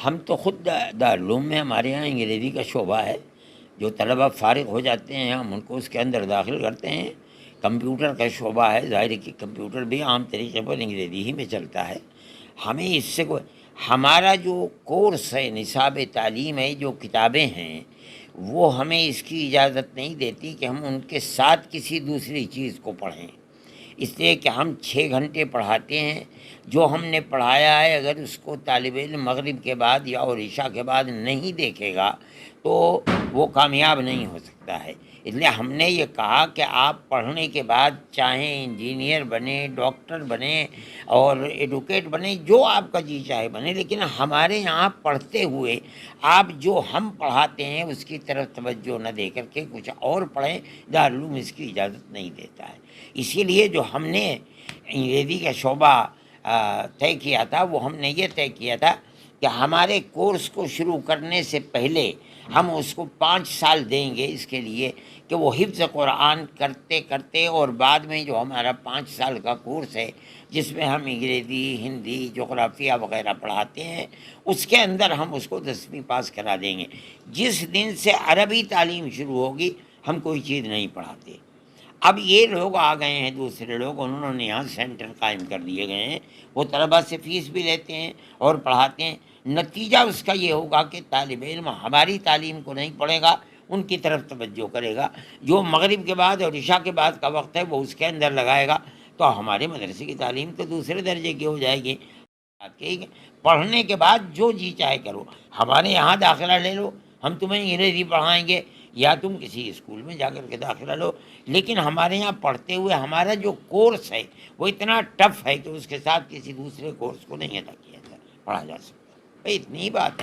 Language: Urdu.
ہم تو خود دارالعلوم میں ہمارے یہاں انگریزی کا شعبہ ہے، جو طلبہ فارغ ہو جاتے ہیں ہم ان کو اس کے اندر داخل کرتے ہیں۔ کمپیوٹر کا شعبہ ہے، ظاہر ہے کہ کمپیوٹر بھی عام طریقے پر انگریزی ہی میں چلتا ہے۔ ہمیں اس سے ہمارا جو کورس ہے، نصاب تعلیم ہے، جو کتابیں ہیں وہ ہمیں اس کی اجازت نہیں دیتی کہ ہم ان کے ساتھ کسی دوسری چیز کو پڑھیں، اس لیے کہ ہم 6 گھنٹے پڑھاتے ہیں۔ جو ہم نے پڑھایا ہے اگر اس کو طالب علم مغرب کے بعد یا اور عشاء کے بعد نہیں دیکھے گا تو وہ کامیاب نہیں ہو سکتا ہے۔ اس لیے ہم نے یہ کہا کہ آپ پڑھنے کے بعد چاہیں انجینئر بنیں، ڈاکٹر بنیں اور ایڈوکیٹ بنیں، جو آپ کا جی چاہے بنیں، لیکن ہمارے یہاں پڑھتے ہوئے آپ جو ہم پڑھاتے ہیں اس کی طرف توجہ نہ دے کر کے کچھ اور پڑھیں، دارالعلوم اس کی اجازت نہیں دیتا ہے۔ اسی لیے جو ہم نے انگریزی کا شعبہ طے کیا تھا وہ ہم نے یہ طے کیا تھا کہ ہمارے کورس کو شروع کرنے سے پہلے ہم اس کو 5 سال دیں گے اس کے لیے کہ وہ حفظ قرآن کرتے کرتے، اور بعد میں جو ہمارا 5 سال کا کورس ہے جس میں ہم انگریزی، ہندی، جغرافیہ وغیرہ پڑھاتے ہیں، اس کے اندر ہم اس کو 10ویں پاس کرا دیں گے۔ جس دن سے عربی تعلیم شروع ہوگی ہم کوئی چیز نہیں پڑھاتے۔ اب یہ لوگ آ گئے ہیں، دوسرے لوگ، انہوں نے یہاں سینٹر قائم کر دیے گئے ہیں، وہ طلبہ سے فیس بھی لیتے ہیں اور پڑھاتے ہیں۔ نتیجہ اس کا یہ ہوگا کہ طالب علم ہماری تعلیم کو نہیں پڑھے گا، ان کی طرف توجہ کرے گا، جو مغرب کے بعد اور عشاء کے بعد کا وقت ہے وہ اس کے اندر لگائے گا، تو ہمارے مدرسے کی تعلیم تو دوسرے درجے کی ہو جائے گی۔ پڑھنے کے بعد جو جی چاہے کرو، ہمارے یہاں داخلہ لے لو، ہم تمہیں انگریزی پڑھائیں گے، یا تم کسی اسکول میں جا کر کے داخلہ لو، لیکن ہمارے یہاں پڑھتے ہوئے ہمارا جو کورس ہے وہ اتنا ٹف ہے کہ اس کے ساتھ کسی دوسرے کورس کو نہیں ادا کیا جا پڑھا جا سکتا۔ بھائی اتنی ہی بات ہے۔